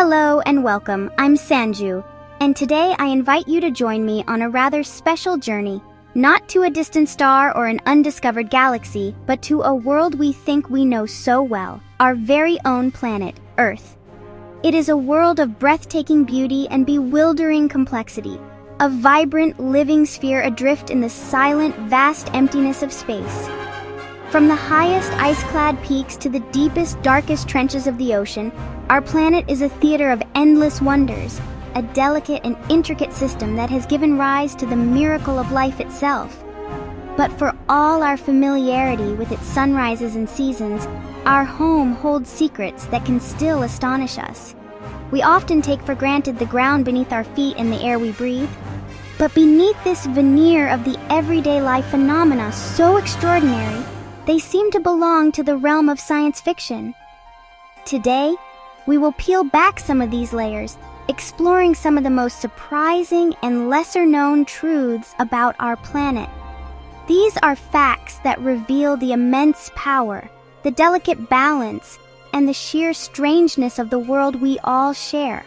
Hello and welcome, I'm Sanju, and today I invite you to join me on a rather special journey, not to a distant star or an undiscovered galaxy, but to a world we think we know so well, our very own planet, Earth. It is a world of breathtaking beauty and bewildering complexity, a vibrant, living sphere adrift in the silent, vast emptiness of space. From the highest ice-clad peaks to the deepest, darkest trenches of the ocean, our planet is a theater of endless wonders, a delicate and intricate system that has given rise to the miracle of life itself. But for all our familiarity with its sunrises and seasons, our home holds secrets that can still astonish us. We often take for granted the ground beneath our feet and the air we breathe. But beneath this veneer of the everyday life phenomena so extraordinary, they seem to belong to the realm of science fiction. Today, we will peel back some of these layers, exploring some of the most surprising and lesser-known truths about our planet. These are facts that reveal the immense power, the delicate balance, and the sheer strangeness of the world we all share.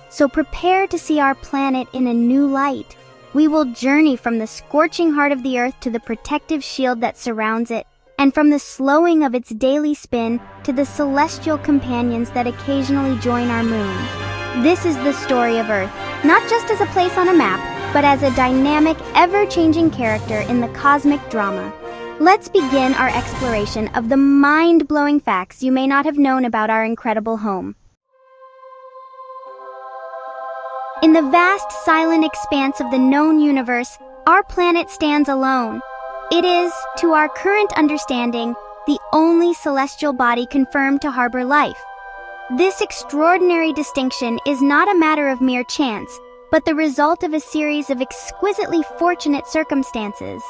So prepare to see our planet in a new light. We will journey from the scorching heart of the Earth to the protective shield that surrounds it, and from the slowing of its daily spin to the celestial companions that occasionally join our moon. This is the story of Earth, not just as a place on a map, but as a dynamic, ever-changing character in the cosmic drama. Let's begin our exploration of the mind-blowing facts you may not have known about our incredible home. In the vast, silent expanse of the known universe, our planet stands alone. It is, to our current understanding, the only celestial body confirmed to harbor life. This extraordinary distinction is not a matter of mere chance, but the result of a series of exquisitely fortunate circumstances.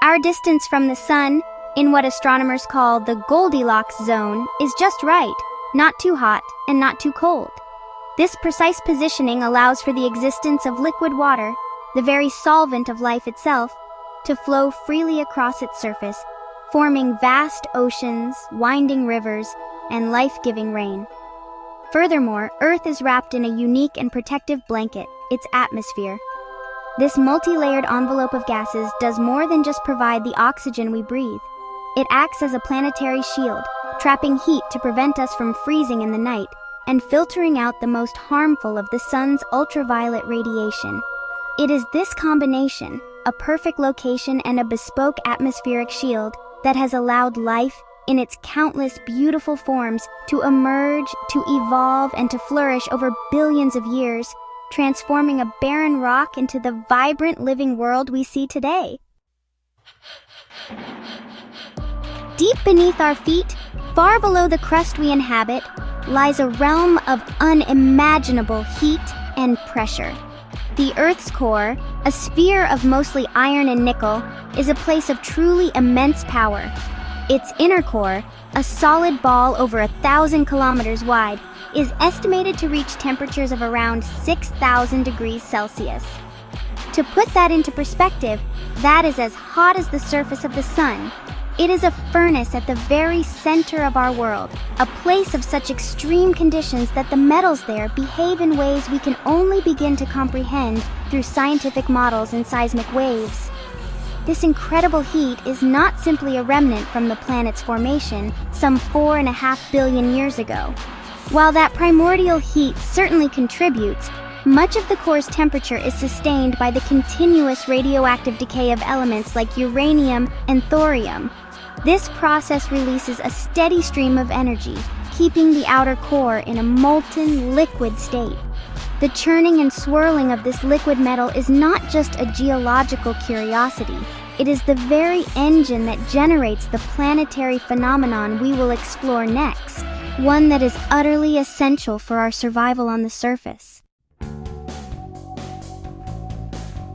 Our distance from the sun, in what astronomers call the Goldilocks zone, is just right, not too hot and not too cold. This precise positioning allows for the existence of liquid water, the very solvent of life itself, to flow freely across its surface, forming vast oceans, winding rivers, and life-giving rain. Furthermore, Earth is wrapped in a unique and protective blanket, its atmosphere. This multi-layered envelope of gases does more than just provide the oxygen we breathe. It acts as a planetary shield, trapping heat to prevent us from freezing in the night, and filtering out the most harmful of the sun's ultraviolet radiation. It is this combination, a perfect location and a bespoke atmospheric shield, that has allowed life, in its countless beautiful forms, to emerge, to evolve, and to flourish over billions of years, transforming a barren rock into the vibrant living world we see today. Deep beneath our feet, far below the crust we inhabit, lies a realm of unimaginable heat and pressure. The Earth's core, a sphere of mostly iron and nickel, is a place of truly immense power. Its inner core, a solid ball over 1,000 kilometers wide, is estimated to reach temperatures of around 6,000 degrees Celsius. To put that into perspective, that is as hot as the surface of the sun. It is a furnace at the very center of our world, a place of such extreme conditions that the metals there behave in ways we can only begin to comprehend through scientific models and seismic waves. This incredible heat is not simply a remnant from the planet's formation some 4.5 billion years ago. While that primordial heat certainly contributes, much of the core's temperature is sustained by the continuous radioactive decay of elements like uranium and thorium. This process releases a steady stream of energy, keeping the outer core in a molten, liquid state. The churning and swirling of this liquid metal is not just a geological curiosity. It is the very engine that generates the planetary phenomenon we will explore next, one that is utterly essential for our survival on the surface.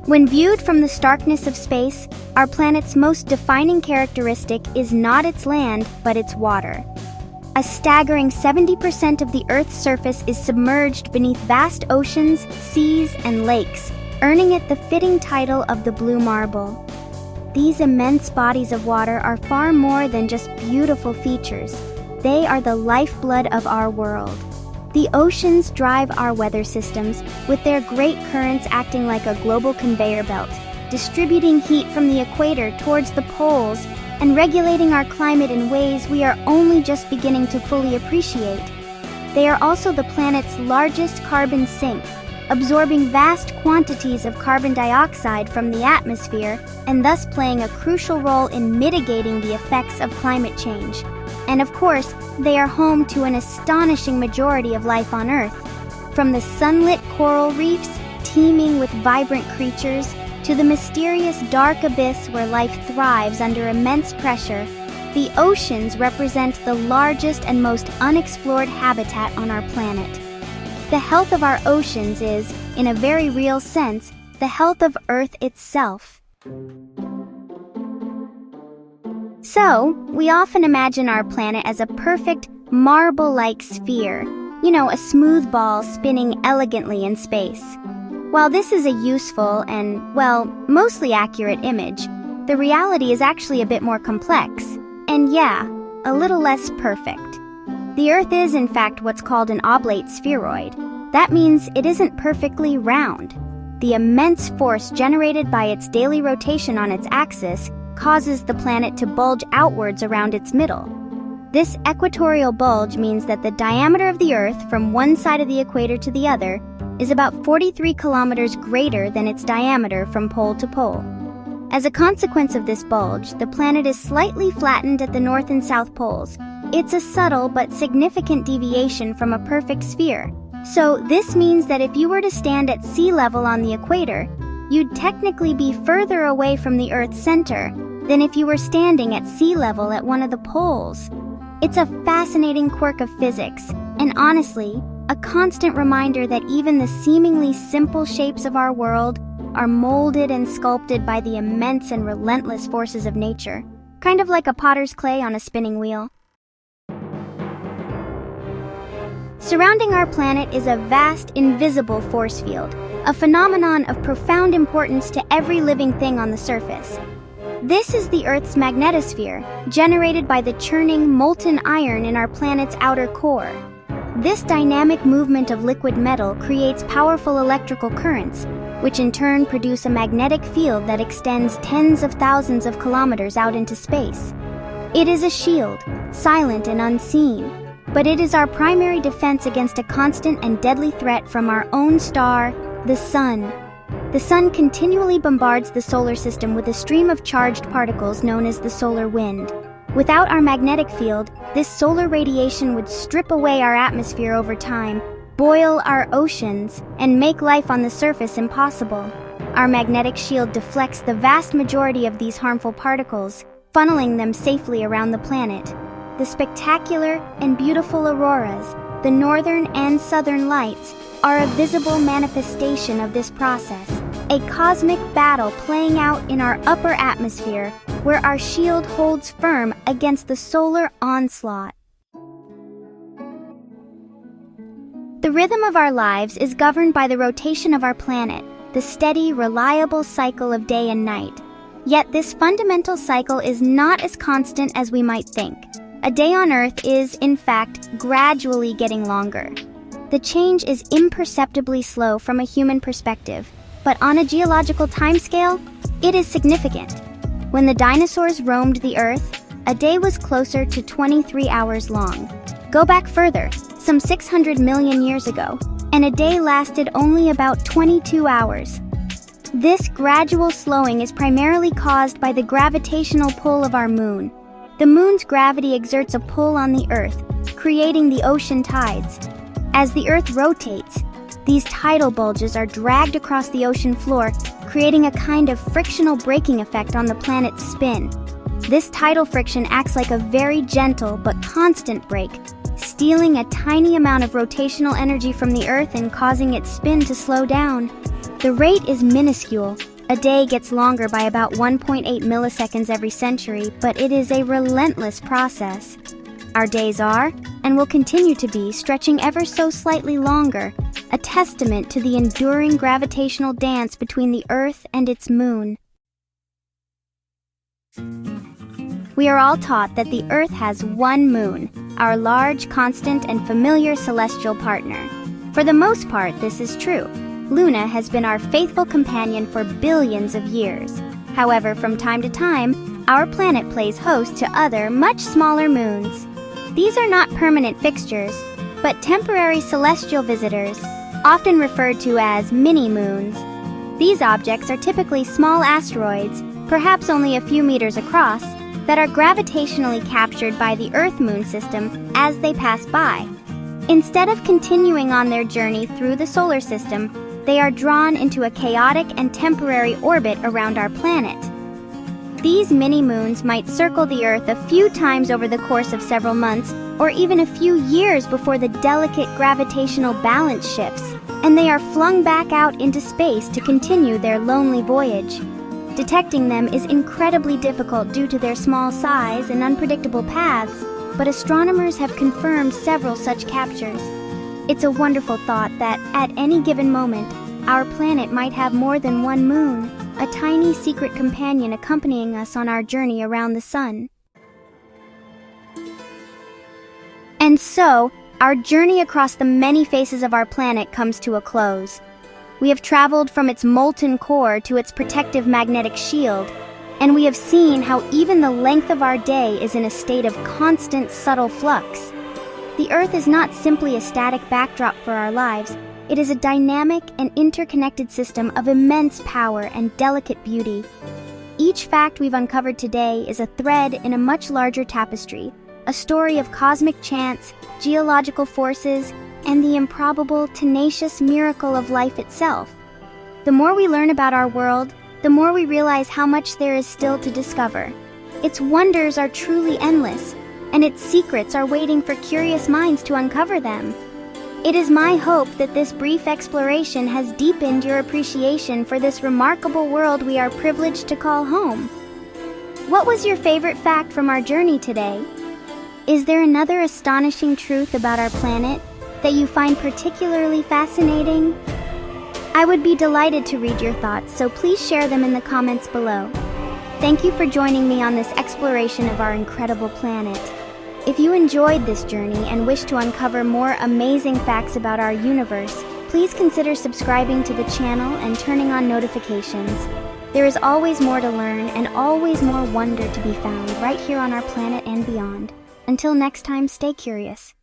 When viewed from the starkness of space, our planet's most defining characteristic is not its land, but its water. A staggering 70% of the Earth's surface is submerged beneath vast oceans, seas, and lakes, earning it the fitting title of the Blue Marble. These immense bodies of water are far more than just beautiful features. They are the lifeblood of our world. The oceans drive our weather systems, with their great currents acting like a global conveyor belt, distributing heat from the equator towards the poles and regulating our climate in ways we are only just beginning to fully appreciate. They are also the planet's largest carbon sink, absorbing vast quantities of carbon dioxide from the atmosphere and thus playing a crucial role in mitigating the effects of climate change. And of course, they are home to an astonishing majority of life on Earth. From the sunlit coral reefs teeming with vibrant creatures to the mysterious dark abyss where life thrives under immense pressure, the oceans represent the largest and most unexplored habitat on our planet. The health of our oceans is, in a very real sense, the health of Earth itself. So, we often imagine our planet as a perfect, marble-like sphere, a smooth ball spinning elegantly in space. While this is a useful and, mostly accurate image, the reality is actually a bit more complex, and a little less perfect. The Earth is, in fact, what's called an oblate spheroid. That means it isn't perfectly round. The immense force generated by its daily rotation on its axis causes the planet to bulge outwards around its middle. This equatorial bulge means that the diameter of the Earth from one side of the equator to the other is about 43 kilometers greater than its diameter from pole to pole. As a consequence of this bulge, the planet is slightly flattened at the north and south poles. It's a subtle but significant deviation from a perfect sphere. So this means that if you were to stand at sea level on the equator, you'd technically be further away from the Earth's center than if you were standing at sea level at one of the poles. It's a fascinating quirk of physics, and honestly, a constant reminder that even the seemingly simple shapes of our world are molded and sculpted by the immense and relentless forces of nature, kind of like a potter's clay on a spinning wheel. Surrounding our planet is a vast, invisible force field, a phenomenon of profound importance to every living thing on the surface. This is the Earth's magnetosphere, generated by the churning molten iron in our planet's outer core. This dynamic movement of liquid metal creates powerful electrical currents, which in turn produce a magnetic field that extends tens of thousands of kilometers out into space. It is a shield, silent and unseen, but it is our primary defense against a constant and deadly threat from our own star, the Sun. The Sun continually bombards the solar system with a stream of charged particles known as the solar wind. Without our magnetic field, this solar radiation would strip away our atmosphere over time, boil our oceans, and make life on the surface impossible. Our magnetic shield deflects the vast majority of these harmful particles, funneling them safely around the planet. The spectacular and beautiful auroras, the northern and southern lights, are a visible manifestation of this process, a cosmic battle playing out in our upper atmosphere, where our shield holds firm against the solar onslaught. The rhythm of our lives is governed by the rotation of our planet, the steady, reliable cycle of day and night. Yet this fundamental cycle is not as constant as we might think. A day on Earth is, in fact, gradually getting longer. The change is imperceptibly slow from a human perspective, but on a geological timescale, it is significant. When the dinosaurs roamed the Earth, a day was closer to 23 hours long. Go back further, some 600 million years ago, and a day lasted only about 22 hours. This gradual slowing is primarily caused by the gravitational pull of our moon. The moon's gravity exerts a pull on the Earth, creating the ocean tides. As the Earth rotates, these tidal bulges are dragged across the ocean floor, creating a kind of frictional braking effect on the planet's spin. This tidal friction acts like a very gentle but constant brake, stealing a tiny amount of rotational energy from the Earth and causing its spin to slow down. The rate is minuscule. A day gets longer by about 1.8 milliseconds every century, but it is a relentless process. Our days are, and will continue to be, stretching ever so slightly longer, a testament to the enduring gravitational dance between the Earth and its moon. We are all taught that the Earth has one moon, our large, constant, and familiar celestial partner. For the most part, this is true. Luna has been our faithful companion for billions of years. However, from time to time, our planet plays host to other, much smaller moons. These are not permanent fixtures, but temporary celestial visitors, often referred to as mini-moons. These objects are typically small asteroids, perhaps only a few meters across, that are gravitationally captured by the Earth-Moon system as they pass by. Instead of continuing on their journey through the solar system, they are drawn into a chaotic and temporary orbit around our planet. These mini-moons might circle the Earth a few times over the course of several months, or even a few years before the delicate gravitational balance shifts, and they are flung back out into space to continue their lonely voyage. Detecting them is incredibly difficult due to their small size and unpredictable paths, but astronomers have confirmed several such captures. It's a wonderful thought that, at any given moment, our planet might have more than one moon, a tiny secret companion accompanying us on our journey around the sun. And so, our journey across the many faces of our planet comes to a close. We have traveled from its molten core to its protective magnetic shield, and we have seen how even the length of our day is in a state of constant subtle flux. The Earth is not simply a static backdrop for our lives, it is a dynamic and interconnected system of immense power and delicate beauty. Each fact we've uncovered today is a thread in a much larger tapestry, a story of cosmic chance, geological forces, and the improbable, tenacious miracle of life itself. The more we learn about our world, the more we realize how much there is still to discover. Its wonders are truly endless, and its secrets are waiting for curious minds to uncover them. It is my hope that this brief exploration has deepened your appreciation for this remarkable world we are privileged to call home. What was your favorite fact from our journey today? Is there another astonishing truth about our planet that you find particularly fascinating? I would be delighted to read your thoughts, so please share them in the comments below. Thank you for joining me on this exploration of our incredible planet. If you enjoyed this journey and wish to uncover more amazing facts about our universe, please consider subscribing to the channel and turning on notifications. There is always more to learn and always more wonder to be found right here on our planet and beyond. Until next time, stay curious.